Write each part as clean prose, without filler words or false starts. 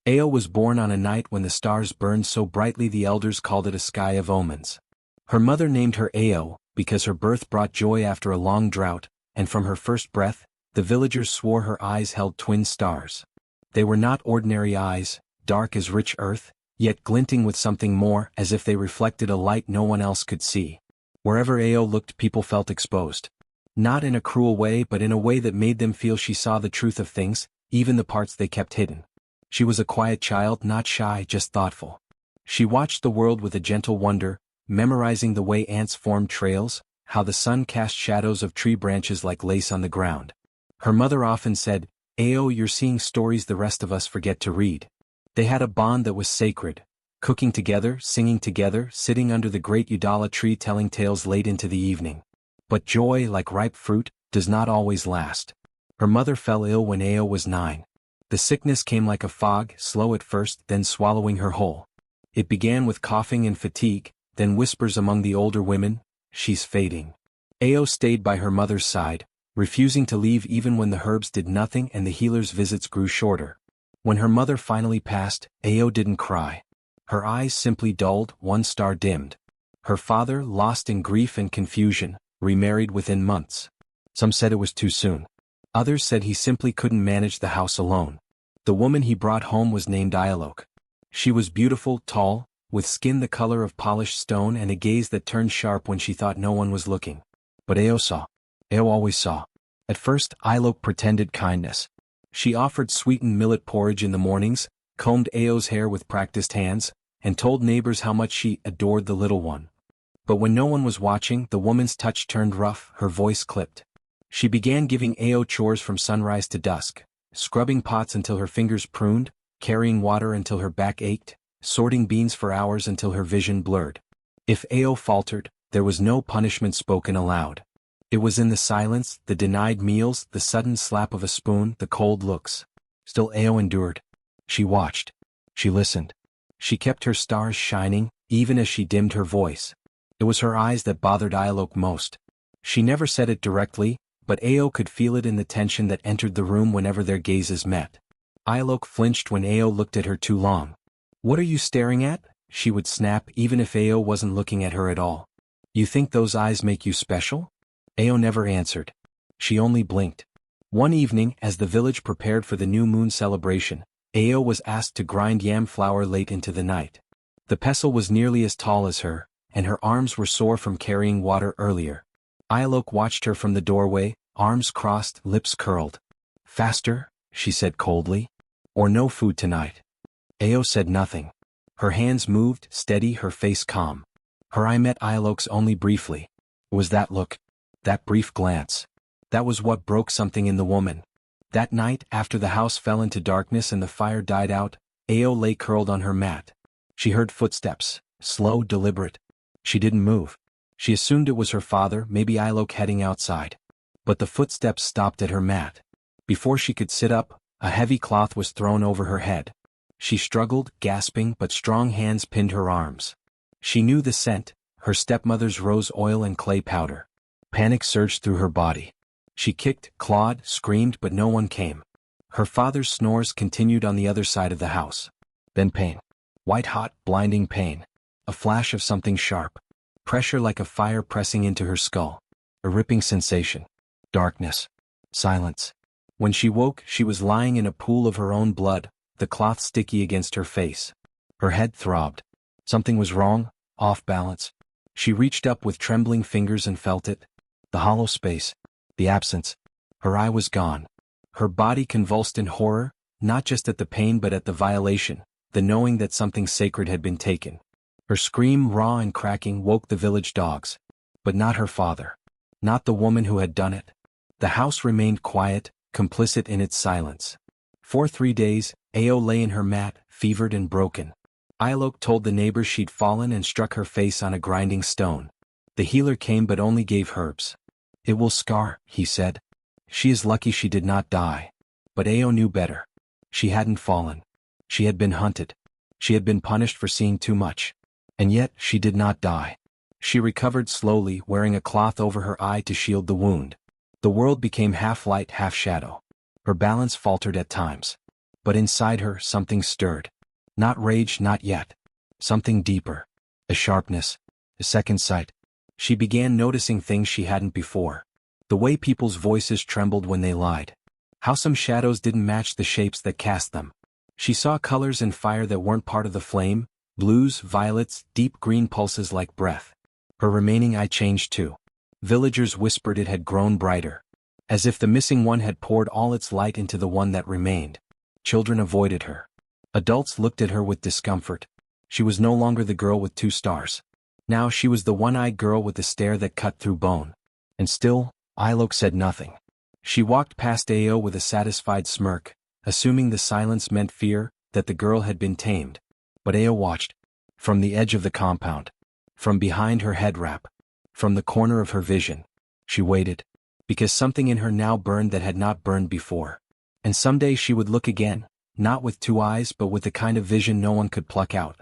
Ao was born on a night when the stars burned so brightly the elders called it a sky of omens. Her mother named her Ao, because her birth brought joy after a long drought, and from her first breath, the villagers swore her eyes held twin stars. They were not ordinary eyes, dark as rich earth, yet glinting with something more, as if they reflected a light no one else could see. Wherever Ao looked, people felt exposed. Not in a cruel way, but in a way that made them feel she saw the truth of things, even the parts they kept hidden. She was a quiet child, not shy, just thoughtful. She watched the world with a gentle wonder, memorizing the way ants formed trails, how the sun cast shadows of tree branches like lace on the ground. Her mother often said, "Ao, you're seeing stories the rest of us forget to read." They had a bond that was sacred, cooking together, singing together, sitting under the great Udala tree telling tales late into the evening. But joy, like ripe fruit, does not always last. Her mother fell ill when Ao was 9. The sickness came like a fog, slow at first, then swallowing her whole. It began with coughing and fatigue, then whispers among the older women, "She's fading." Ao stayed by her mother's side, refusing to leave even when the herbs did nothing and the healer's visits grew shorter. When her mother finally passed, Ao didn't cry. Her eyes simply dulled, one star dimmed. Her father, lost in grief and confusion, remarried within months. Some said it was too soon. Others said he simply couldn't manage the house alone. The woman he brought home was named Ialok. She was beautiful, tall, with skin the color of polished stone and a gaze that turned sharp when she thought no one was looking. But Ao saw. Ao always saw. At first, Ialok pretended kindness. She offered sweetened millet porridge in the mornings, combed Ao's hair with practiced hands, and told neighbors how much she adored the little one. But when no one was watching, the woman's touch turned rough, her voice clipped. She began giving Ao chores from sunrise to dusk, scrubbing pots until her fingers pruned, carrying water until her back ached, sorting beans for hours until her vision blurred. If Ao faltered, there was no punishment spoken aloud. It was in the silence, the denied meals, the sudden slap of a spoon, the cold looks. Still Ao endured. She watched. She listened. She kept her stars shining, even as she dimmed her voice. It was her eyes that bothered Ialok most. She never said it directly, but Ao could feel it in the tension that entered the room whenever their gazes met. Ialok flinched when Ao looked at her too long. "What are you staring at?" she would snap even if Ao wasn't looking at her at all. "You think those eyes make you special?" Ao never answered. She only blinked. One evening, as the village prepared for the new moon celebration, Ao was asked to grind yam flour late into the night. The pestle was nearly as tall as her, and her arms were sore from carrying water earlier. Ialok watched her from the doorway, arms crossed, lips curled. "Faster," she said coldly. "Or no food tonight." Ao said nothing. Her hands moved, steady, her face calm. Her eye met Ialok's only briefly. It was that look, that brief glance. That was what broke something in the woman. That night, after the house fell into darkness and the fire died out, Ao lay curled on her mat. She heard footsteps, slow, deliberate. She didn't move. She assumed it was her father, maybe Ialok heading outside. But the footsteps stopped at her mat. Before she could sit up, a heavy cloth was thrown over her head. She struggled, gasping, but strong hands pinned her arms. She knew the scent, her stepmother's rose oil and clay powder. Panic surged through her body. She kicked, clawed, screamed, but no one came. Her father's snores continued on the other side of the house. Then pain. White-hot, blinding pain. A flash of something sharp. Pressure like a fire pressing into her skull. A ripping sensation. Darkness. Silence. When she woke, she was lying in a pool of her own blood, the cloth sticky against her face. Her head throbbed. Something was wrong, off balance. She reached up with trembling fingers and felt it. The hollow space. The absence. Her eye was gone. Her body convulsed in horror, not just at the pain but at the violation, the knowing that something sacred had been taken. Her scream, raw and cracking, woke the village dogs. But not her father. Not the woman who had done it. The house remained quiet, complicit in its silence. For 3 days, Ao lay in her mat, fevered and broken. Ialok told the neighbors she'd fallen and struck her face on a grinding stone. The healer came but only gave herbs. "It will scar," he said. "She is lucky she did not die." But Ao knew better. She hadn't fallen. She had been hunted. She had been punished for seeing too much. And yet, she did not die. She recovered slowly, wearing a cloth over her eye to shield the wound. The world became half light, half shadow. Her balance faltered at times. But inside her, something stirred. Not rage, not yet. Something deeper. A sharpness. A second sight. She began noticing things she hadn't before. The way people's voices trembled when they lied. How some shadows didn't match the shapes that cast them. She saw colors in fire that weren't part of the flame, blues, violets, deep green pulses like breath. Her remaining eye changed too. Villagers whispered it had grown brighter. As if the missing one had poured all its light into the one that remained. Children avoided her. Adults looked at her with discomfort. She was no longer the girl with 2 stars. Now she was the one-eyed girl with the stare that cut through bone. And still, Ilok said nothing. She walked past Ao with a satisfied smirk, assuming the silence meant fear, that the girl had been tamed. But Ao watched. From the edge of the compound. From behind her head wrap. From the corner of her vision. She waited. Because something in her now burned that had not burned before. And someday she would look again, not with 2 eyes but with the kind of vision no one could pluck out.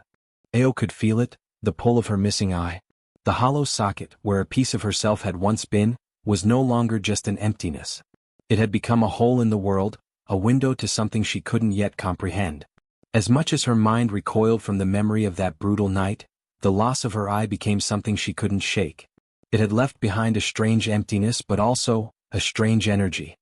Ao could feel it, the pull of her missing eye. The hollow socket, where a piece of herself had once been, was no longer just an emptiness. It had become a hole in the world, a window to something she couldn't yet comprehend. As much as her mind recoiled from the memory of that brutal night, the loss of her eye became something she couldn't shake. It had left behind a strange emptiness but also a strange energy.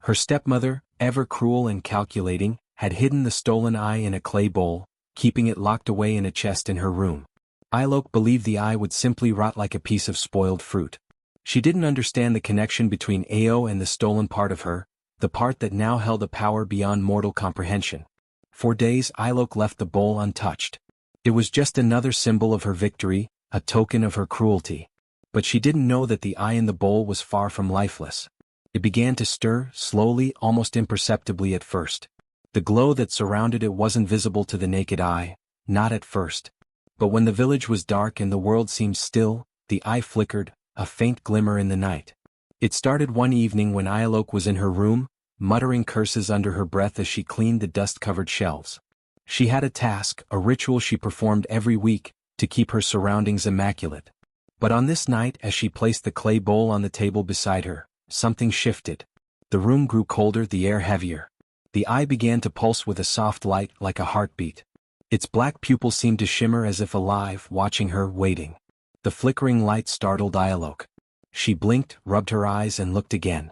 Her stepmother, ever cruel and calculating, had hidden the stolen eye in a clay bowl, keeping it locked away in a chest in her room. Ilok believed the eye would simply rot like a piece of spoiled fruit. She didn't understand the connection between Ao and the stolen part of her, the part that now held a power beyond mortal comprehension. For days Ilok left the bowl untouched. It was just another symbol of her victory, a token of her cruelty. But she didn't know that the eye in the bowl was far from lifeless. It began to stir, slowly, almost imperceptibly at first. The glow that surrounded it wasn't visible to the naked eye, not at first. But when the village was dark and the world seemed still, the eye flickered, a faint glimmer in the night. It started one evening when Ilok was in her room, muttering curses under her breath as she cleaned the dust-covered shelves. She had a task, a ritual she performed every week, to keep her surroundings immaculate. But on this night, as she placed the clay bowl on the table beside her, something shifted. The room grew colder, the air heavier. The eye began to pulse with a soft light like a heartbeat. Its black pupils seemed to shimmer as if alive, watching her, waiting. The flickering light startled Ilok. She blinked, rubbed her eyes and looked again.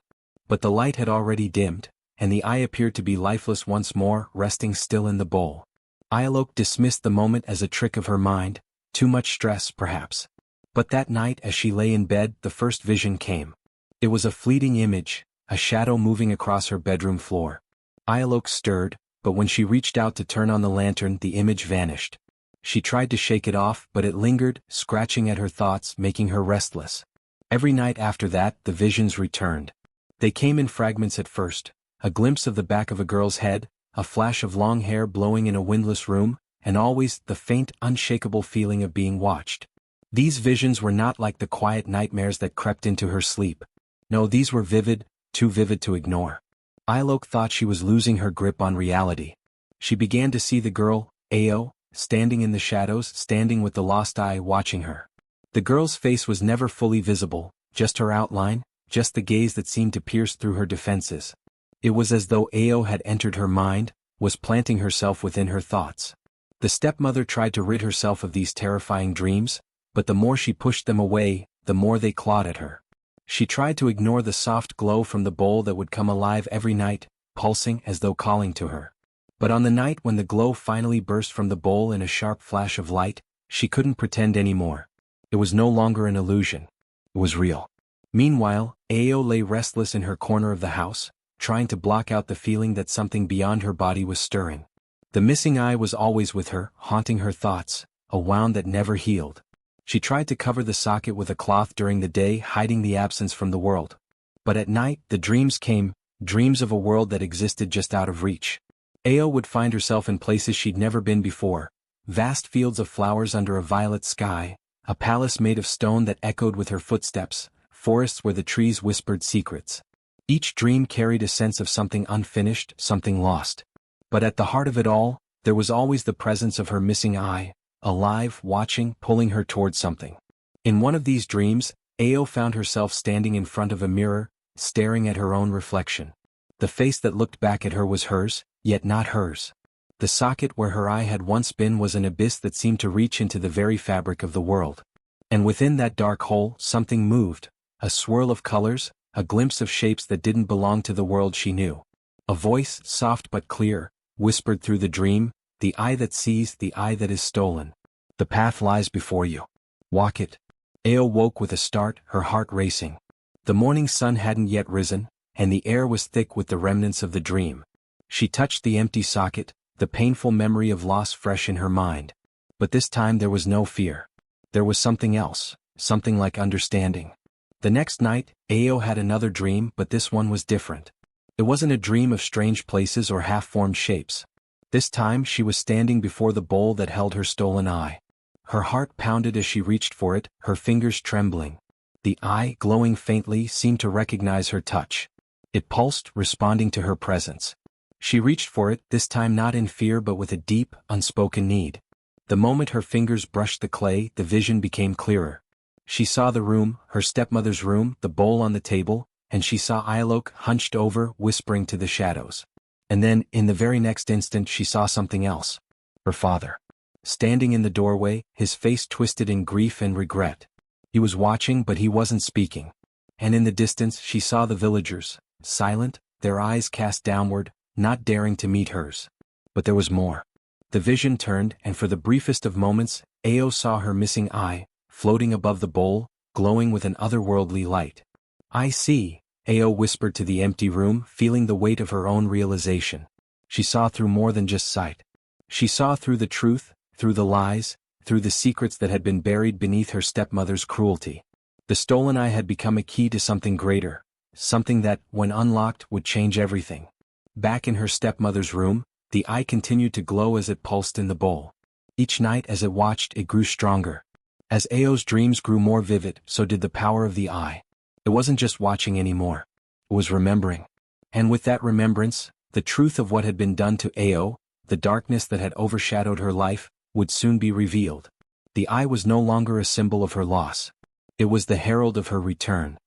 But the light had already dimmed, and the eye appeared to be lifeless once more, resting still in the bowl. Ilok dismissed the moment as a trick of her mind, too much stress perhaps. But that night as she lay in bed, the first vision came. It was a fleeting image, a shadow moving across her bedroom floor. Ilok stirred, but when she reached out to turn on the lantern, the image vanished. She tried to shake it off, but it lingered, scratching at her thoughts, making her restless. Every night after that, the visions returned. They came in fragments at first, a glimpse of the back of a girl's head, a flash of long hair blowing in a windless room, and always the faint, unshakable feeling of being watched. These visions were not like the quiet nightmares that crept into her sleep. No, these were vivid, too vivid to ignore. Ilok thought she was losing her grip on reality. She began to see the girl, Ao, standing in the shadows, standing with the lost eye watching her. The girl's face was never fully visible, just her outline, just the gaze that seemed to pierce through her defenses. It was as though Ao had entered her mind, was planting herself within her thoughts. The stepmother tried to rid herself of these terrifying dreams, but the more she pushed them away, the more they clawed at her. She tried to ignore the soft glow from the bowl that would come alive every night, pulsing as though calling to her. But on the night when the glow finally burst from the bowl in a sharp flash of light, she couldn't pretend anymore. It was no longer an illusion. It was real. Meanwhile, Ao lay restless in her corner of the house, trying to block out the feeling that something beyond her body was stirring. The missing eye was always with her, haunting her thoughts, a wound that never healed. She tried to cover the socket with a cloth during the day, hiding the absence from the world. But at night, the dreams came, dreams of a world that existed just out of reach. Ao would find herself in places she'd never been before, vast fields of flowers under a violet sky, a palace made of stone that echoed with her footsteps, forests where the trees whispered secrets. Each dream carried a sense of something unfinished, something lost. But at the heart of it all, there was always the presence of her missing eye, alive, watching, pulling her towards something. In one of these dreams, Ao found herself standing in front of a mirror, staring at her own reflection. The face that looked back at her was hers, yet not hers. The socket where her eye had once been was an abyss that seemed to reach into the very fabric of the world. And within that dark hole, something moved, a swirl of colors, a glimpse of shapes that didn't belong to the world she knew. A voice, soft but clear, whispered through the dream, "The eye that sees, the eye that is stolen. The path lies before you. Walk it." Ao woke with a start, her heart racing. The morning sun hadn't yet risen, and the air was thick with the remnants of the dream. She touched the empty socket, the painful memory of loss fresh in her mind. But this time there was no fear. There was something else, something like understanding. The next night, Ao had another dream, but this one was different. It wasn't a dream of strange places or half-formed shapes. This time she was standing before the bowl that held her stolen eye. Her heart pounded as she reached for it, her fingers trembling. The eye, glowing faintly, seemed to recognize her touch. It pulsed, responding to her presence. She reached for it, this time not in fear but with a deep, unspoken need. The moment her fingers brushed the clay, the vision became clearer. She saw the room, her stepmother's room, the bowl on the table, and she saw Iolok hunched over, whispering to the shadows. And then, in the very next instant, she saw something else. Her father. Standing in the doorway, his face twisted in grief and regret. He was watching, but he wasn't speaking. And in the distance, she saw the villagers, silent, their eyes cast downward, not daring to meet hers. But there was more. The vision turned, and for the briefest of moments, Ao saw her missing eye, floating above the bowl, glowing with an otherworldly light. "I see," Ao whispered to the empty room, feeling the weight of her own realization. She saw through more than just sight. She saw through the truth, through the lies, through the secrets that had been buried beneath her stepmother's cruelty. The stolen eye had become a key to something greater, something that, when unlocked, would change everything. Back in her stepmother's room, the eye continued to glow as it pulsed in the bowl. Each night as it watched, it grew stronger. As Ao's dreams grew more vivid, so did the power of the eye. It wasn't just watching anymore. It was remembering. And with that remembrance, the truth of what had been done to Ao, the darkness that had overshadowed her life, would soon be revealed. The eye was no longer a symbol of her loss. It was the herald of her return.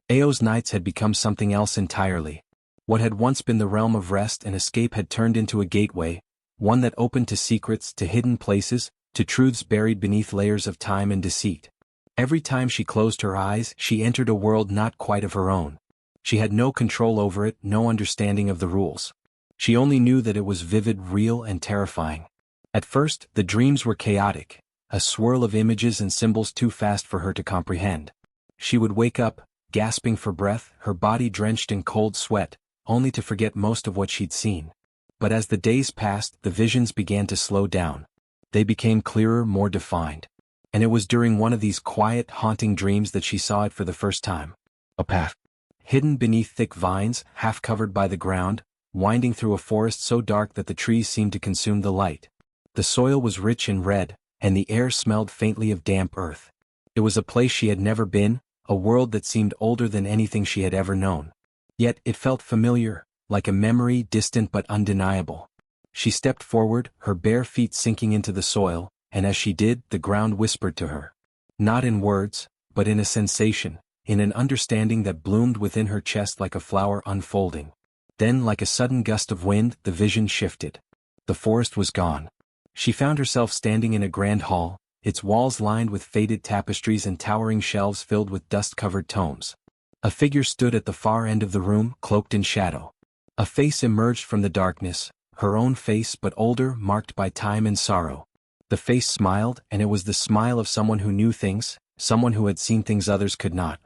Ao's nights had become something else entirely. What had once been the realm of rest and escape had turned into a gateway, one that opened to secrets, to hidden places, to truths buried beneath layers of time and deceit. Every time she closed her eyes, she entered a world not quite of her own. She had no control over it, no understanding of the rules. She only knew that it was vivid, real, and terrifying. At first, the dreams were chaotic, a swirl of images and symbols too fast for her to comprehend. She would wake up, gasping for breath, her body drenched in cold sweat, only to forget most of what she'd seen. But as the days passed, the visions began to slow down. They became clearer, more defined. And it was during one of these quiet, haunting dreams that she saw it for the first time. A path. Hidden beneath thick vines, half covered by the ground, winding through a forest so dark that the trees seemed to consume the light. The soil was rich and red, and the air smelled faintly of damp earth. It was a place she had never been, a world that seemed older than anything she had ever known. Yet it felt familiar, like a memory distant but undeniable. She stepped forward, her bare feet sinking into the soil, and as she did, the ground whispered to her. Not in words, but in a sensation, in an understanding that bloomed within her chest like a flower unfolding. Then, like a sudden gust of wind, the vision shifted. The forest was gone. She found herself standing in a grand hall, its walls lined with faded tapestries and towering shelves filled with dust-covered tomes. A figure stood at the far end of the room, cloaked in shadow. A face emerged from the darkness, her own face but older, marked by time and sorrow. The face smiled, and it was the smile of someone who knew things, someone who had seen things others could not.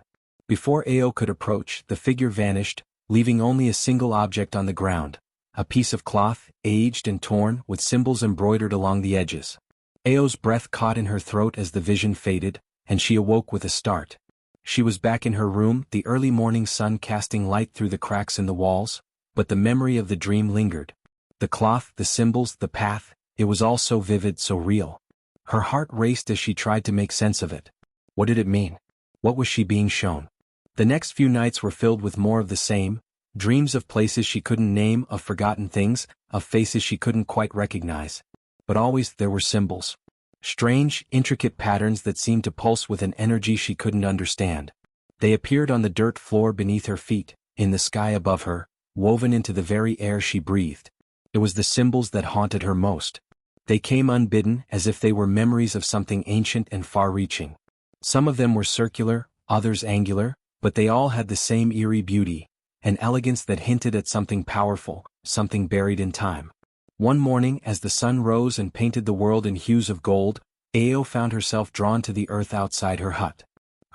Before Ao could approach, the figure vanished, leaving only a single object on the ground, a piece of cloth, aged and torn, with symbols embroidered along the edges. Ao's breath caught in her throat as the vision faded, and she awoke with a start. She was back in her room, the early morning sun casting light through the cracks in the walls, but the memory of the dream lingered. The cloth, the symbols, the path, it was all so vivid, so real. Her heart raced as she tried to make sense of it. What did it mean? What was she being shown? The next few nights were filled with more of the same, dreams of places she couldn't name, of forgotten things, of faces she couldn't quite recognize. But always there were symbols. Strange, intricate patterns that seemed to pulse with an energy she couldn't understand. They appeared on the dirt floor beneath her feet, in the sky above her, woven into the very air she breathed. It was the symbols that haunted her most. They came unbidden, as if they were memories of something ancient and far-reaching. Some of them were circular, others angular, but they all had the same eerie beauty, an elegance that hinted at something powerful, something buried in time. One morning, as the sun rose and painted the world in hues of gold, Ao found herself drawn to the earth outside her hut.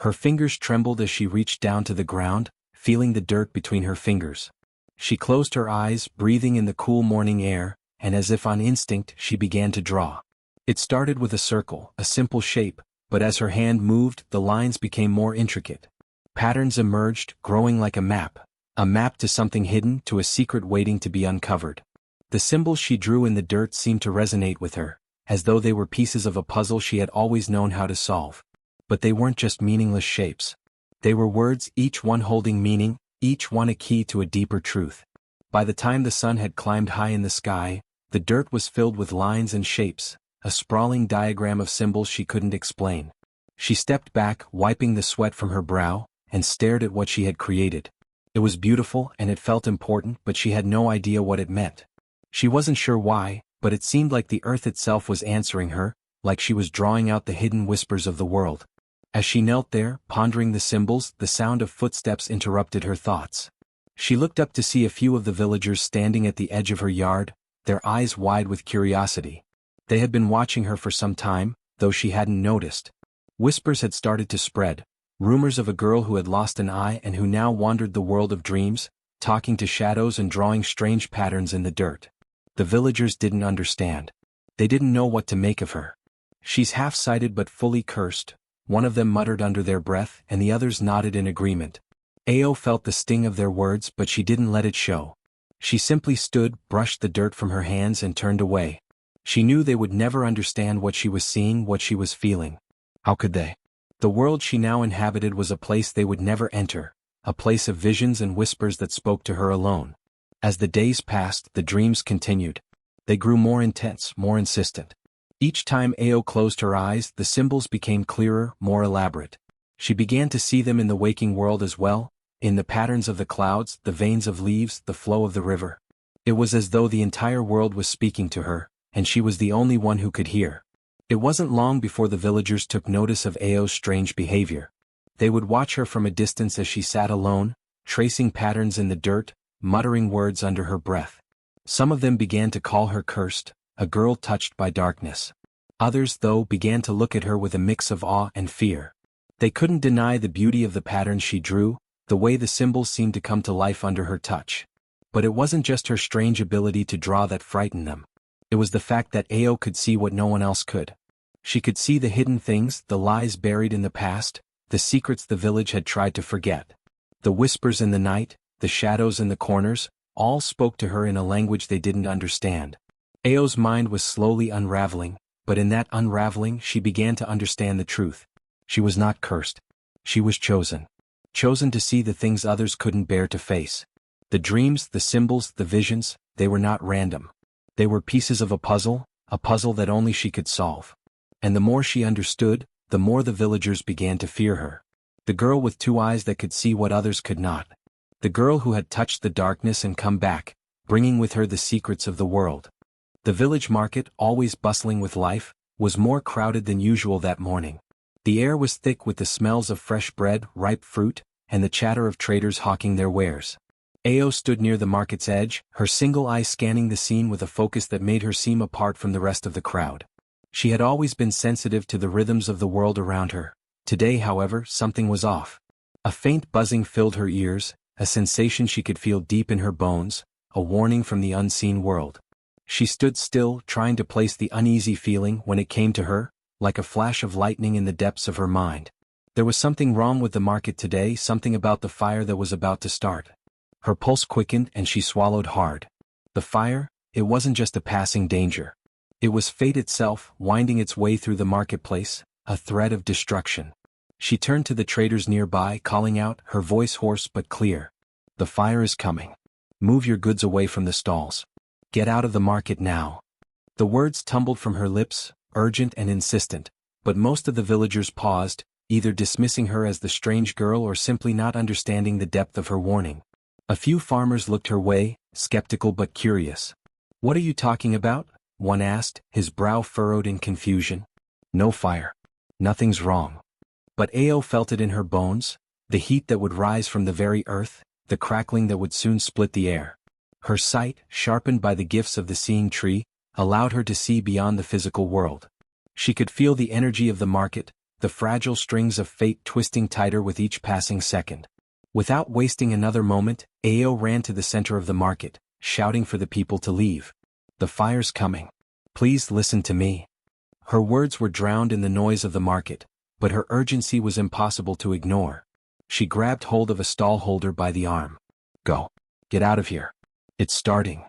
Her fingers trembled as she reached down to the ground, feeling the dirt between her fingers. She closed her eyes, breathing in the cool morning air, and as if on instinct she began to draw. It started with a circle, a simple shape, but as her hand moved, the lines became more intricate. Patterns emerged, growing like a map to something hidden, to a secret waiting to be uncovered. The symbols she drew in the dirt seemed to resonate with her, as though they were pieces of a puzzle she had always known how to solve. But they weren't just meaningless shapes. They were words, each one holding meaning, each one a key to a deeper truth. By the time the sun had climbed high in the sky, the dirt was filled with lines and shapes, a sprawling diagram of symbols she couldn't explain. She stepped back, wiping the sweat from her brow, and stared at what she had created. It was beautiful and it felt important, but she had no idea what it meant. She wasn't sure why, but it seemed like the earth itself was answering her, like she was drawing out the hidden whispers of the world. As she knelt there, pondering the symbols, the sound of footsteps interrupted her thoughts. She looked up to see a few of the villagers standing at the edge of her yard, their eyes wide with curiosity. They had been watching her for some time, though she hadn't noticed. Whispers had started to spread, rumors of a girl who had lost an eye and who now wandered the world of dreams, talking to shadows and drawing strange patterns in the dirt. The villagers didn't understand. They didn't know what to make of her. "She's half-sighted but fully cursed," one of them muttered under their breath, and the others nodded in agreement. Ao felt the sting of their words, but she didn't let it show. She simply stood, brushed the dirt from her hands and turned away. She knew they would never understand what she was seeing, what she was feeling. How could they? The world she now inhabited was a place they would never enter, a place of visions and whispers that spoke to her alone. As the days passed, the dreams continued. They grew more intense, more insistent. Each time Ao closed her eyes, the symbols became clearer, more elaborate. She began to see them in the waking world as well, in the patterns of the clouds, the veins of leaves, the flow of the river. It was as though the entire world was speaking to her, and she was the only one who could hear. It wasn't long before the villagers took notice of Ao's strange behavior. They would watch her from a distance as she sat alone, tracing patterns in the dirt, muttering words under her breath. Some of them began to call her cursed, a girl touched by darkness. Others, though, began to look at her with a mix of awe and fear. They couldn't deny the beauty of the patterns she drew, the way the symbols seemed to come to life under her touch. But it wasn't just her strange ability to draw that frightened them. It was the fact that Ao could see what no one else could. She could see the hidden things, the lies buried in the past, the secrets the village had tried to forget. The whispers in the night, the shadows in the corners, all spoke to her in a language they didn't understand. Ao's mind was slowly unraveling, but in that unraveling she began to understand the truth. She was not cursed. She was chosen. Chosen to see the things others couldn't bear to face. The dreams, the symbols, the visions, they were not random. They were pieces of a puzzle that only she could solve. And the more she understood, the more the villagers began to fear her. The girl with two eyes that could see what others could not. The girl who had touched the darkness and come back, bringing with her the secrets of the world. The village market, always bustling with life, was more crowded than usual that morning. The air was thick with the smells of fresh bread, ripe fruit, and the chatter of traders hawking their wares. Ao stood near the market's edge, her single eye scanning the scene with a focus that made her seem apart from the rest of the crowd. She had always been sensitive to the rhythms of the world around her. Today, however, something was off. A faint buzzing filled her ears, a sensation she could feel deep in her bones, a warning from the unseen world. She stood still, trying to place the uneasy feeling when it came to her, like a flash of lightning in the depths of her mind. There was something wrong with the market today, something about the fire that was about to start. Her pulse quickened and she swallowed hard. The fire, it wasn't just a passing danger. It was fate itself, winding its way through the marketplace, a thread of destruction. She turned to the traders nearby, calling out, her voice hoarse but clear. "The fire is coming. Move your goods away from the stalls. Get out of the market now." The words tumbled from her lips, urgent and insistent, but most of the villagers paused, either dismissing her as the strange girl or simply not understanding the depth of her warning. A few farmers looked her way, skeptical but curious. "What are you talking about?" one asked, his brow furrowed in confusion. "No fire. Nothing's wrong." But Ao felt it in her bones, the heat that would rise from the very earth, the crackling that would soon split the air. Her sight, sharpened by the gifts of the seeing tree, allowed her to see beyond the physical world. She could feel the energy of the market, the fragile strings of fate twisting tighter with each passing second. Without wasting another moment, Ao ran to the center of the market, shouting for the people to leave. "The fire's coming. Please listen to me." Her words were drowned in the noise of the market, but her urgency was impossible to ignore. She grabbed hold of a stallholder by the arm. "Go. Get out of here. It's starting."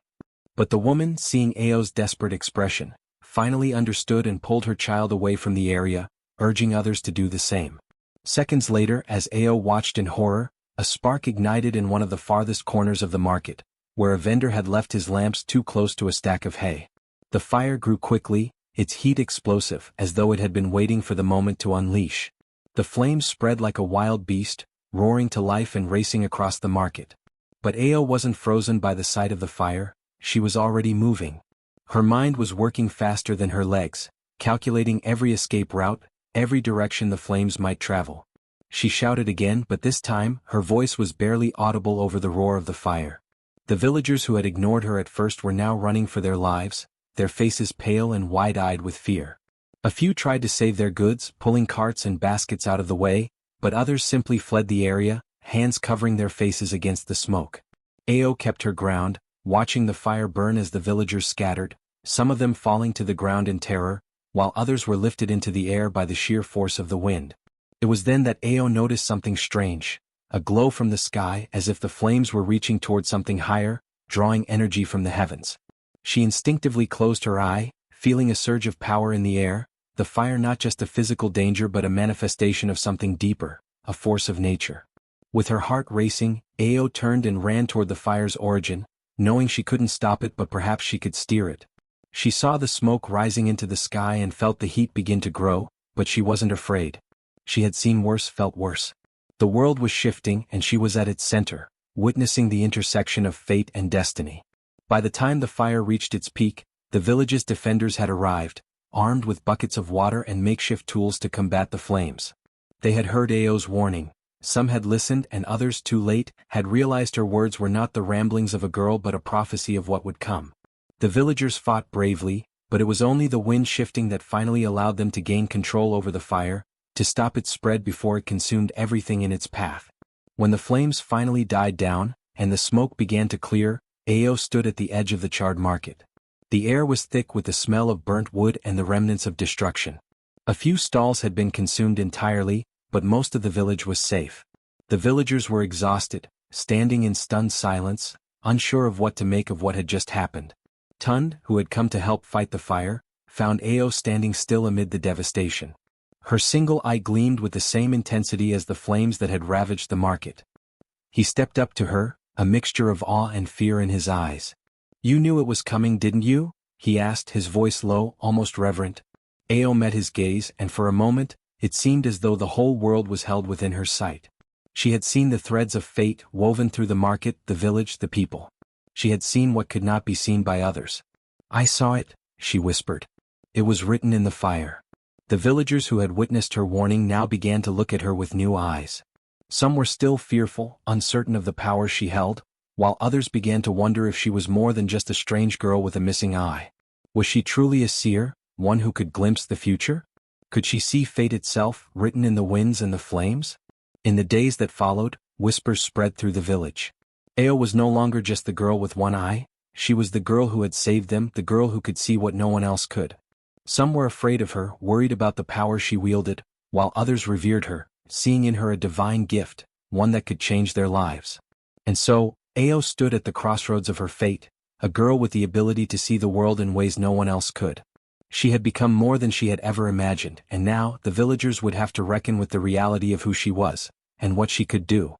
But the woman, seeing Ao's desperate expression, finally understood and pulled her child away from the area, urging others to do the same. Seconds later, as Ao watched in horror, a spark ignited in one of the farthest corners of the market, where a vendor had left his lamps too close to a stack of hay. The fire grew quickly, its heat explosive, as though it had been waiting for the moment to unleash. The flames spread like a wild beast, roaring to life and racing across the market. But Ao wasn't frozen by the sight of the fire, she was already moving. Her mind was working faster than her legs, calculating every escape route, every direction the flames might travel. She shouted again, but this time, her voice was barely audible over the roar of the fire. The villagers who had ignored her at first were now running for their lives, their faces pale and wide-eyed with fear. A few tried to save their goods, pulling carts and baskets out of the way, but others simply fled the area, hands covering their faces against the smoke. Ao kept her ground, watching the fire burn as the villagers scattered, some of them falling to the ground in terror, while others were lifted into the air by the sheer force of the wind. It was then that Ao noticed something strange, a glow from the sky as if the flames were reaching toward something higher, drawing energy from the heavens. She instinctively closed her eye, feeling a surge of power in the air, the fire not just a physical danger but a manifestation of something deeper, a force of nature. With her heart racing, Ao turned and ran toward the fire's origin, knowing she couldn't stop it but perhaps she could steer it. She saw the smoke rising into the sky and felt the heat begin to grow, but she wasn't afraid. She had seen worse, felt worse. The world was shifting and she was at its center, witnessing the intersection of fate and destiny. By the time the fire reached its peak, the village's defenders had arrived, armed with buckets of water and makeshift tools to combat the flames. They had heard Ao's warning. Some had listened and others, too late, had realized her words were not the ramblings of a girl but a prophecy of what would come. The villagers fought bravely, but it was only the wind shifting that finally allowed them to gain control over the fire, to stop its spread before it consumed everything in its path. When the flames finally died down, and the smoke began to clear, Ao stood at the edge of the charred market. The air was thick with the smell of burnt wood and the remnants of destruction. A few stalls had been consumed entirely, but most of the village was safe. The villagers were exhausted, standing in stunned silence, unsure of what to make of what had just happened. Tund, who had come to help fight the fire, found Ao standing still amid the devastation. Her single eye gleamed with the same intensity as the flames that had ravaged the market. He stepped up to her, a mixture of awe and fear in his eyes. "You knew it was coming, didn't you?" he asked, his voice low, almost reverent. Ao met his gaze, and for a moment, it seemed as though the whole world was held within her sight. She had seen the threads of fate woven through the market, the village, the people. She had seen what could not be seen by others. "I saw it," she whispered. "It was written in the fire." The villagers who had witnessed her warning now began to look at her with new eyes. Some were still fearful, uncertain of the power she held, while others began to wonder if she was more than just a strange girl with a missing eye. Was she truly a seer, one who could glimpse the future? Could she see fate itself, written in the winds and the flames? In the days that followed, whispers spread through the village. Ao was no longer just the girl with one eye, she was the girl who had saved them, the girl who could see what no one else could. Some were afraid of her, worried about the power she wielded, while others revered her, seeing in her a divine gift, one that could change their lives. And so, Ao stood at the crossroads of her fate, a girl with the ability to see the world in ways no one else could. She had become more than she had ever imagined, and now, the villagers would have to reckon with the reality of who she was, and what she could do.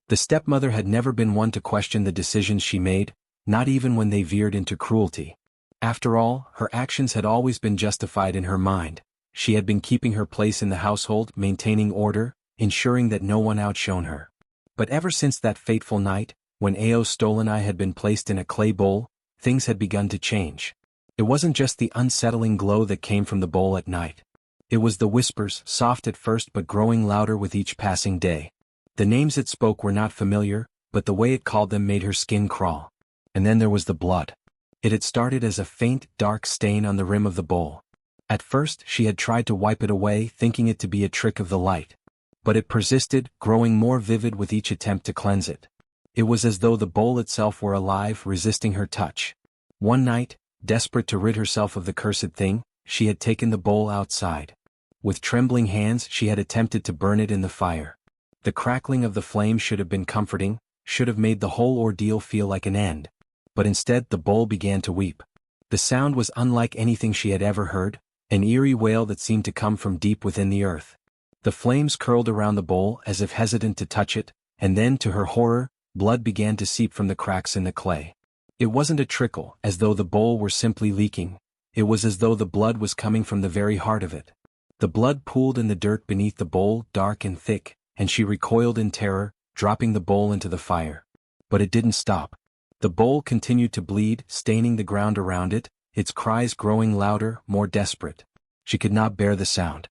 The stepmother had never been one to question the decisions she made, not even when they veered into cruelty. After all, her actions had always been justified in her mind, She had been keeping her place in the household, maintaining order, ensuring that no one outshone her. But ever since that fateful night, when Ao's stolen eye had been placed in a clay bowl, things had begun to change. It wasn't just the unsettling glow that came from the bowl at night. It was the whispers, soft at first but growing louder with each passing day. The names it spoke were not familiar, but the way it called them made her skin crawl. And then there was the blood. It had started as a faint, dark stain on the rim of the bowl. At first she had tried to wipe it away, thinking it to be a trick of the light. But it persisted, growing more vivid with each attempt to cleanse it. It was as though the bowl itself were alive, resisting her touch. One night, desperate to rid herself of the cursed thing, she had taken the bowl outside. With trembling hands she had attempted to burn it in the fire. The crackling of the flame should have been comforting, should have made the whole ordeal feel like an end. But instead the bowl began to weep. The sound was unlike anything she had ever heard, an eerie wail that seemed to come from deep within the earth. The flames curled around the bowl as if hesitant to touch it, and then, to her horror, blood began to seep from the cracks in the clay. It wasn't a trickle, as though the bowl were simply leaking. It was as though the blood was coming from the very heart of it. The blood pooled in the dirt beneath the bowl, dark and thick, and she recoiled in terror, dropping the bowl into the fire. But it didn't stop. The bowl continued to bleed, staining the ground around it, its cries growing louder, more desperate. She could not bear the sound.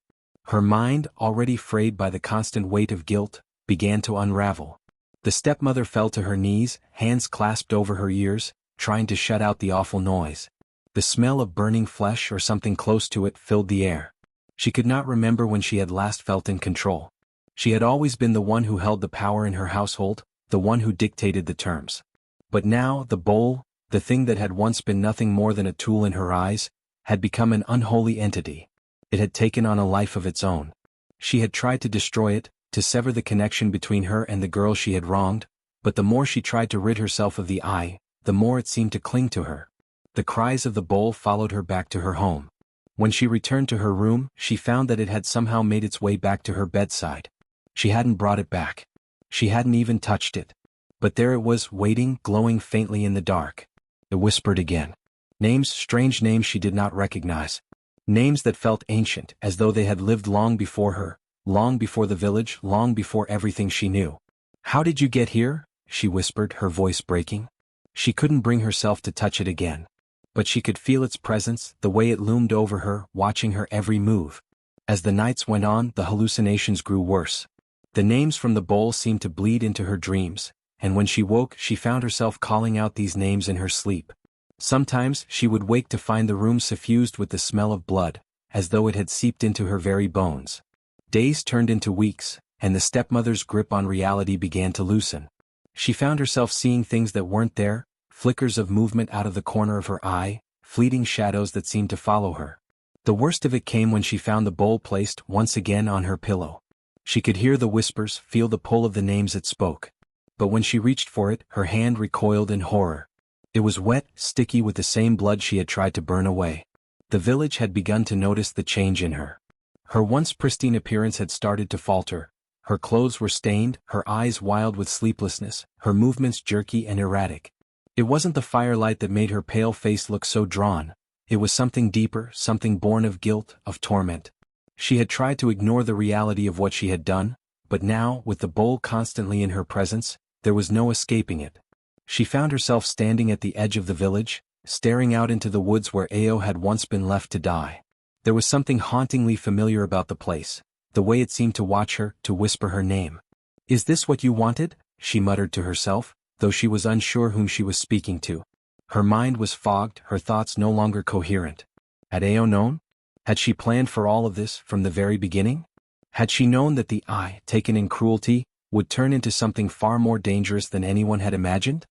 Her mind, already frayed by the constant weight of guilt, began to unravel. The stepmother fell to her knees, hands clasped over her ears, trying to shut out the awful noise. The smell of burning flesh or something close to it filled the air. She could not remember when she had last felt in control. She had always been the one who held the power in her household, the one who dictated the terms. But now the bowl, the thing that had once been nothing more than a tool in her eyes, had become an unholy entity. It had taken on a life of its own. She had tried to destroy it, to sever the connection between her and the girl she had wronged, but the more she tried to rid herself of the eye, the more it seemed to cling to her. The cries of the bowl followed her back to her home. When she returned to her room, she found that it had somehow made its way back to her bedside. She hadn't brought it back. She hadn't even touched it. But there it was, waiting, glowing faintly in the dark. It whispered again. Names, strange names she did not recognize. Names that felt ancient, as though they had lived long before her, long before the village, long before everything she knew. "How did you get here?" she whispered, her voice breaking. She couldn't bring herself to touch it again. But she could feel its presence, the way it loomed over her, watching her every move. As the nights went on, the hallucinations grew worse. The names from the bowl seemed to bleed into her dreams, and when she woke she found herself calling out these names in her sleep. Sometimes she would wake to find the room suffused with the smell of blood, as though it had seeped into her very bones. Days turned into weeks, and the stepmother's grip on reality began to loosen. She found herself seeing things that weren't there, flickers of movement out of the corner of her eye, fleeting shadows that seemed to follow her. The worst of it came when she found the bowl placed once again on her pillow. She could hear the whispers, feel the pull of the names it spoke. But when she reached for it, her hand recoiled in horror. It was wet, sticky with the same blood she had tried to burn away. The village had begun to notice the change in her. Her once pristine appearance had started to falter. Her clothes were stained, her eyes wild with sleeplessness, her movements jerky and erratic. It wasn't the firelight that made her pale face look so drawn. It was something deeper, something born of guilt, of torment. She had tried to ignore the reality of what she had done, but now, with the bowl constantly in her presence, there was no escaping it. She found herself standing at the edge of the village, staring out into the woods where Ao had once been left to die. There was something hauntingly familiar about the place, the way it seemed to watch her, to whisper her name. "Is this what you wanted?" she muttered to herself, though she was unsure whom she was speaking to. Her mind was fogged, her thoughts no longer coherent. Had Ao known? Had she planned for all of this from the very beginning? Had she known that the eye, taken in cruelty, would turn into something far more dangerous than anyone had imagined?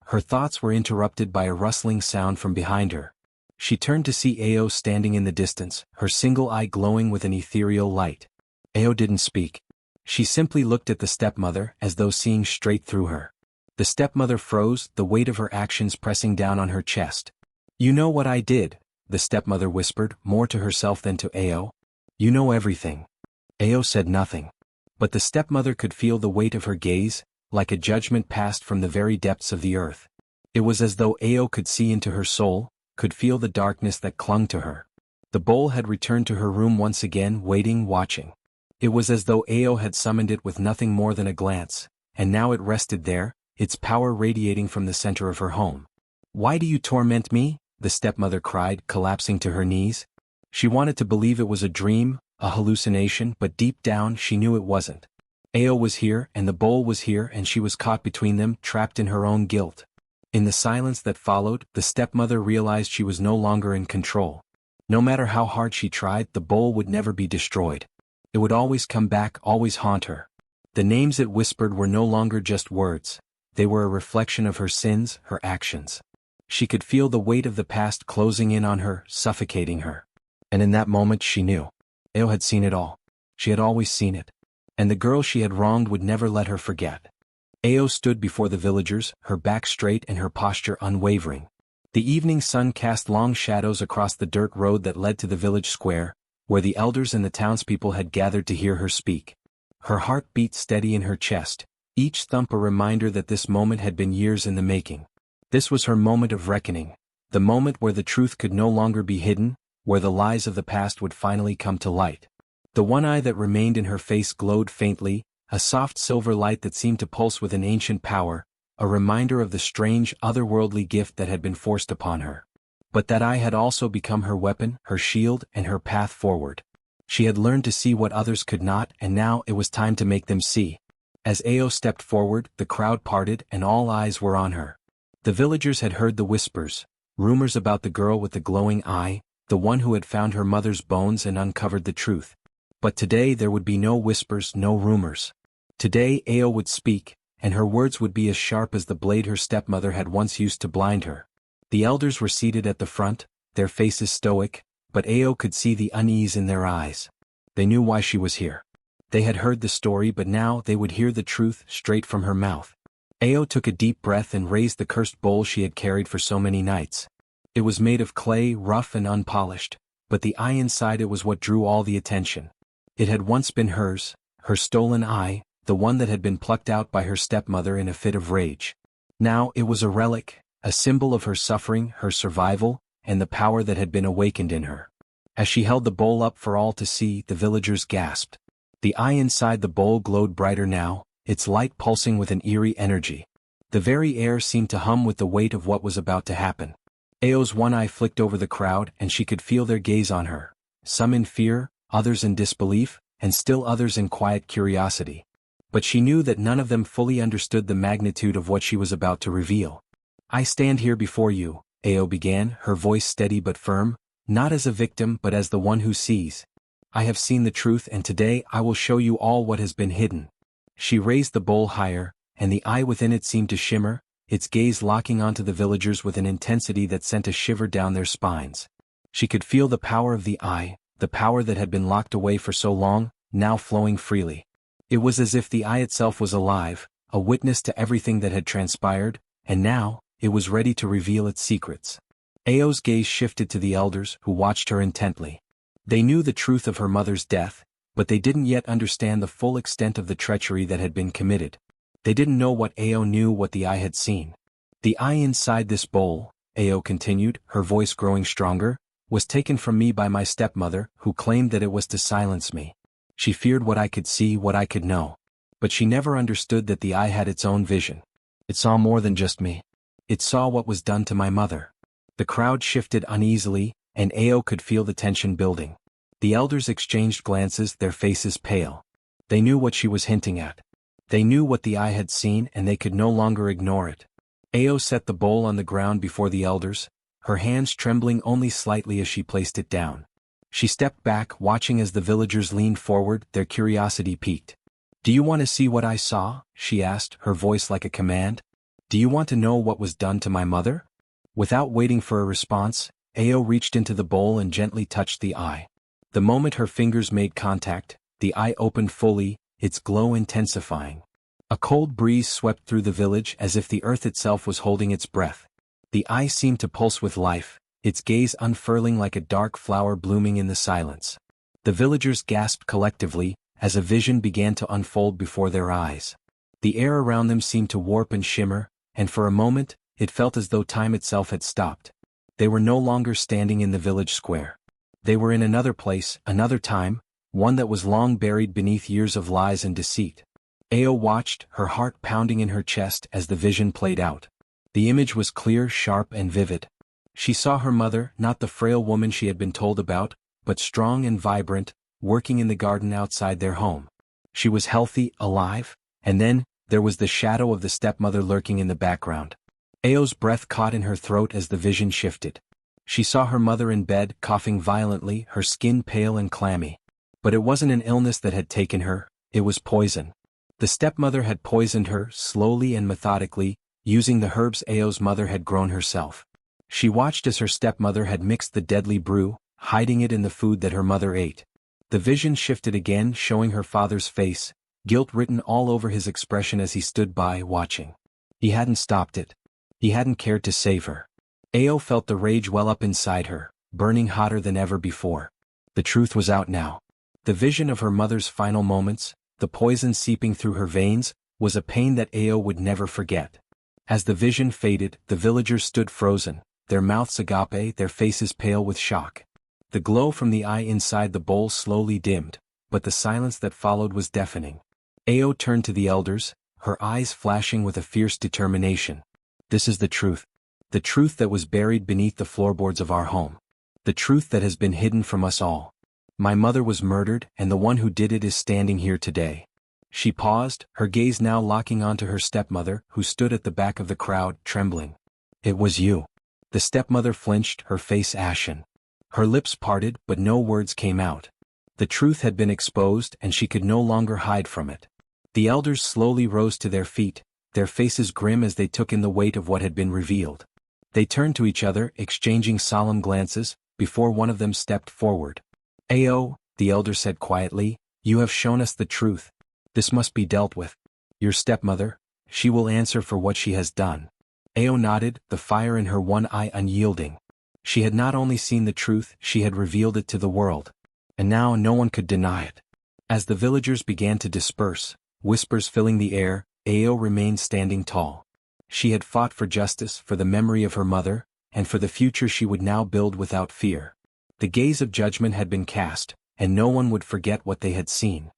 Her thoughts were interrupted by a rustling sound from behind her. She turned to see Ao standing in the distance, her single eye glowing with an ethereal light. Ao didn't speak. She simply looked at the stepmother, as though seeing straight through her. The stepmother froze, the weight of her actions pressing down on her chest. "You know what I did," the stepmother whispered, more to herself than to Ao. "You know everything." Ao said nothing. But the stepmother could feel the weight of her gaze, like a judgment passed from the very depths of the earth. It was as though Ao could see into her soul, could feel the darkness that clung to her. The bowl had returned to her room once again, waiting, watching. It was as though Ao had summoned it with nothing more than a glance, and now it rested there, its power radiating from the center of her home. "Why do you torment me?" the stepmother cried, collapsing to her knees. She wanted to believe it was a dream, a hallucination, but deep down she knew it wasn't. Ao was here, and the bowl was here, and she was caught between them, trapped in her own guilt. In the silence that followed, the stepmother realized she was no longer in control. No matter how hard she tried, the bowl would never be destroyed. It would always come back, always haunt her. The names it whispered were no longer just words. They were a reflection of her sins, her actions. She could feel the weight of the past closing in on her, suffocating her. And in that moment she knew. Ao had seen it all. She had always seen it. And the girl she had wronged would never let her forget. Ao stood before the villagers, her back straight and her posture unwavering. The evening sun cast long shadows across the dirt road that led to the village square, where the elders and the townspeople had gathered to hear her speak. Her heart beat steady in her chest, each thump a reminder that this moment had been years in the making. This was her moment of reckoning, the moment where the truth could no longer be hidden, where the lies of the past would finally come to light. The one eye that remained in her face glowed faintly, a soft silver light that seemed to pulse with an ancient power, a reminder of the strange, otherworldly gift that had been forced upon her. But that eye had also become her weapon, her shield, and her path forward. She had learned to see what others could not, and now it was time to make them see. As Ao stepped forward, the crowd parted, and all eyes were on her. The villagers had heard the whispers, rumors about the girl with the glowing eye, the one who had found her mother's bones and uncovered the truth. But today there would be no whispers, no rumors. Today Ao would speak, and her words would be as sharp as the blade her stepmother had once used to blind her. The elders were seated at the front, their faces stoic, but Ao could see the unease in their eyes. They knew why she was here. They had heard the story, but now they would hear the truth straight from her mouth. Ao took a deep breath and raised the cursed bowl she had carried for so many nights. It was made of clay, rough and unpolished, but the eye inside it was what drew all the attention. It had once been hers, her stolen eye, the one that had been plucked out by her stepmother in a fit of rage. Now it was a relic, a symbol of her suffering, her survival, and the power that had been awakened in her. As she held the bowl up for all to see, the villagers gasped. The eye inside the bowl glowed brighter now, its light pulsing with an eerie energy. The very air seemed to hum with the weight of what was about to happen. Ao's one eye flicked over the crowd, and she could feel their gaze on her, some in fear, others in disbelief, and still others in quiet curiosity. But she knew that none of them fully understood the magnitude of what she was about to reveal. "I stand here before you," Ao began, her voice steady but firm, "not as a victim but as the one who sees. I have seen the truth, and today I will show you all what has been hidden." She raised the bowl higher, and the eye within it seemed to shimmer, its gaze locking onto the villagers with an intensity that sent a shiver down their spines. She could feel the power of the eye, the power that had been locked away for so long, now flowing freely. It was as if the eye itself was alive, a witness to everything that had transpired, and now, it was ready to reveal its secrets. Ao's gaze shifted to the elders, who watched her intently. They knew the truth of her mother's death, but they didn't yet understand the full extent of the treachery that had been committed. They didn't know what Ao knew, what the eye had seen. "The eye inside this bowl," Ao continued, her voice growing stronger, "was taken from me by my stepmother, who claimed that it was to silence me. She feared what I could see, what I could know. But she never understood that the eye had its own vision. It saw more than just me. It saw what was done to my mother." The crowd shifted uneasily, and Ao could feel the tension building. The elders exchanged glances, their faces pale. They knew what she was hinting at. They knew what the eye had seen, and they could no longer ignore it. Ao set the bowl on the ground before the elders, her hands trembling only slightly as she placed it down. She stepped back, watching as the villagers leaned forward, their curiosity piqued. "Do you want to see what I saw?" she asked, her voice like a command. "Do you want to know what was done to my mother?" Without waiting for a response, Ao reached into the bowl and gently touched the eye. The moment her fingers made contact, the eye opened fully, its glow intensifying. A cold breeze swept through the village as if the earth itself was holding its breath. The eye seemed to pulse with life, its gaze unfurling like a dark flower blooming in the silence. The villagers gasped collectively, as a vision began to unfold before their eyes. The air around them seemed to warp and shimmer, and for a moment, it felt as though time itself had stopped. They were no longer standing in the village square. They were in another place, another time, one that was long buried beneath years of lies and deceit. Ao watched, her heart pounding in her chest as the vision played out. The image was clear, sharp and vivid. She saw her mother, not the frail woman she had been told about, but strong and vibrant, working in the garden outside their home. She was healthy, alive, and then, there was the shadow of the stepmother lurking in the background. Ao's breath caught in her throat as the vision shifted. She saw her mother in bed, coughing violently, her skin pale and clammy. But it wasn't an illness that had taken her, it was poison. The stepmother had poisoned her, slowly and methodically, using the herbs Ao's mother had grown herself. She watched as her stepmother had mixed the deadly brew, hiding it in the food that her mother ate. The vision shifted again, showing her father's face, guilt written all over his expression as he stood by, watching. He hadn't stopped it. He hadn't cared to save her. Ao felt the rage well up inside her, burning hotter than ever before. The truth was out now. The vision of her mother's final moments, the poison seeping through her veins, was a pain that Ao would never forget. As the vision faded, the villagers stood frozen, their mouths agape, their faces pale with shock. The glow from the eye inside the bowl slowly dimmed, but the silence that followed was deafening. Ao turned to the elders, her eyes flashing with a fierce determination. This is the truth. The truth that was buried beneath the floorboards of our home. The truth that has been hidden from us all. My mother was murdered, and the one who did it is standing here today. She paused, her gaze now locking onto her stepmother, who stood at the back of the crowd, trembling. It was you. The stepmother flinched, her face ashen. Her lips parted, but no words came out. The truth had been exposed, and she could no longer hide from it. The elders slowly rose to their feet, their faces grim as they took in the weight of what had been revealed. They turned to each other, exchanging solemn glances, before one of them stepped forward. Ao, the elder said quietly, you have shown us the truth. This must be dealt with. Your stepmother, she will answer for what she has done. Ao nodded, the fire in her one eye unyielding. She had not only seen the truth, she had revealed it to the world. And now no one could deny it. As the villagers began to disperse, whispers filling the air, Ao remained standing tall. She had fought for justice, for the memory of her mother, and for the future she would now build without fear. The gaze of judgment had been cast, and no one would forget what they had seen.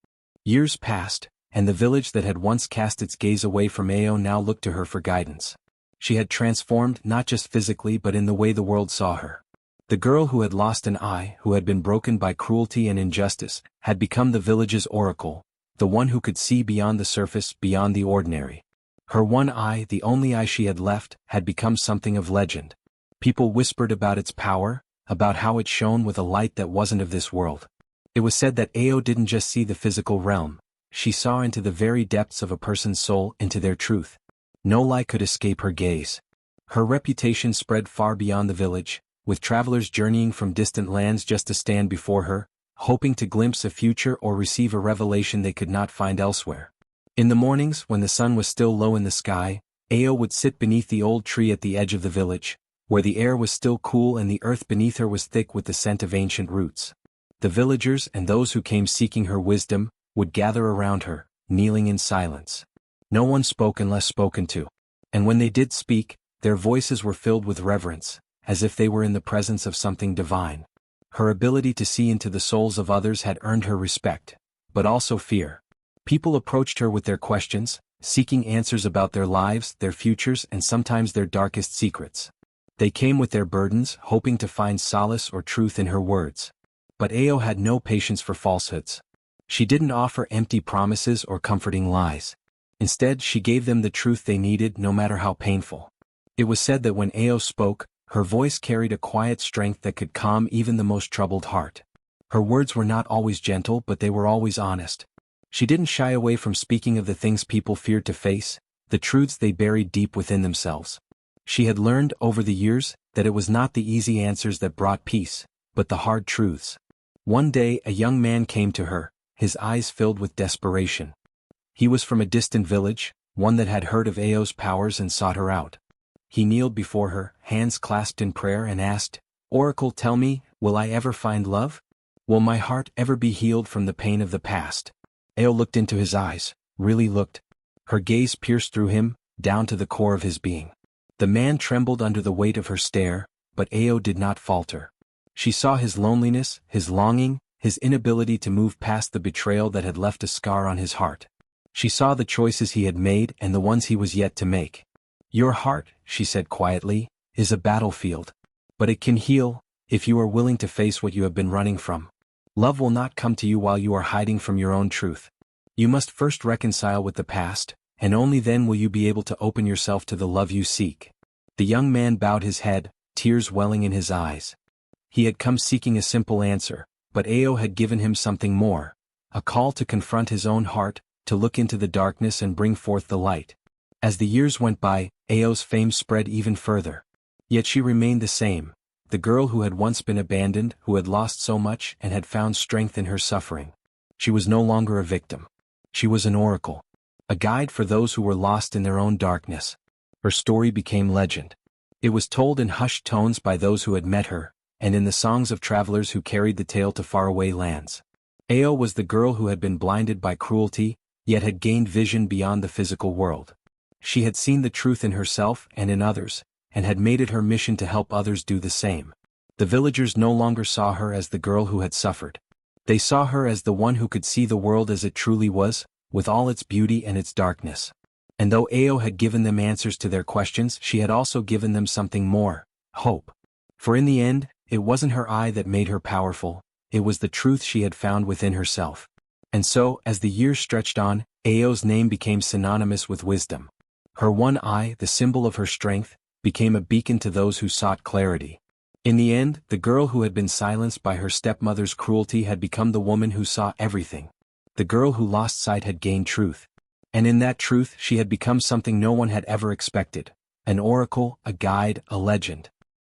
Years passed, and the village that had once cast its gaze away from Ao now looked to her for guidance. She had transformed not just physically but in the way the world saw her. The girl who had lost an eye, who had been broken by cruelty and injustice, had become the village's oracle, the one who could see beyond the surface, beyond the ordinary. Her one eye, the only eye she had left, had become something of legend. People whispered about its power, about how it shone with a light that wasn't of this world. It was said that Ao didn't just see the physical realm, she saw into the very depths of a person's soul, into their truth. No lie could escape her gaze. Her reputation spread far beyond the village, with travelers journeying from distant lands just to stand before her, hoping to glimpse a future or receive a revelation they could not find elsewhere. In the mornings, when the sun was still low in the sky, Ao would sit beneath the old tree at the edge of the village, where the air was still cool and the earth beneath her was thick with the scent of ancient roots. The villagers and those who came seeking her wisdom would gather around her, kneeling in silence. No one spoke unless spoken to. And when they did speak, their voices were filled with reverence, as if they were in the presence of something divine. Her ability to see into the souls of others had earned her respect, but also fear. People approached her with their questions, seeking answers about their lives, their futures, and sometimes their darkest secrets. They came with their burdens, hoping to find solace or truth in her words. But Ao had no patience for falsehoods. She didn't offer empty promises or comforting lies. Instead, she gave them the truth they needed, no matter how painful. It was said that when Ao spoke, her voice carried a quiet strength that could calm even the most troubled heart. Her words were not always gentle, but they were always honest. She didn't shy away from speaking of the things people feared to face, the truths they buried deep within themselves. She had learned over the years that it was not the easy answers that brought peace, but the hard truths. One day a young man came to her, his eyes filled with desperation. He was from a distant village, one that had heard of Ao's powers and sought her out. He kneeled before her, hands clasped in prayer, and asked, "Oracle, tell me, will I ever find love? Will my heart ever be healed from the pain of the past?" Ao looked into his eyes, really looked. Her gaze pierced through him, down to the core of his being. The man trembled under the weight of her stare, but Ao did not falter. She saw his loneliness, his longing, his inability to move past the betrayal that had left a scar on his heart. She saw the choices he had made and the ones he was yet to make. Your heart, she said quietly, is a battlefield. But it can heal, if you are willing to face what you have been running from. Love will not come to you while you are hiding from your own truth. You must first reconcile with the past, and only then will you be able to open yourself to the love you seek. The young man bowed his head, tears welling in his eyes. He had come seeking a simple answer, but Ao had given him something more, a call to confront his own heart, to look into the darkness and bring forth the light. As the years went by, Ao's fame spread even further. Yet she remained the same, the girl who had once been abandoned, who had lost so much and had found strength in her suffering. She was no longer a victim. She was an oracle, a guide for those who were lost in their own darkness. Her story became legend. It was told in hushed tones by those who had met her, and in the songs of travelers who carried the tale to faraway lands. Ao was the girl who had been blinded by cruelty, yet had gained vision beyond the physical world. She had seen the truth in herself and in others, and had made it her mission to help others do the same. The villagers no longer saw her as the girl who had suffered. They saw her as the one who could see the world as it truly was, with all its beauty and its darkness. And though Ao had given them answers to their questions, she had also given them something more, hope. For in the end, it wasn't her eye that made her powerful, it was the truth she had found within herself. And so, as the years stretched on, Ao's name became synonymous with wisdom. Her one eye, the symbol of her strength, became a beacon to those who sought clarity. In the end, the girl who had been silenced by her stepmother's cruelty had become the woman who saw everything. The girl who lost sight had gained truth. And in that truth she had become something no one had ever expected. An oracle, a guide, a legend.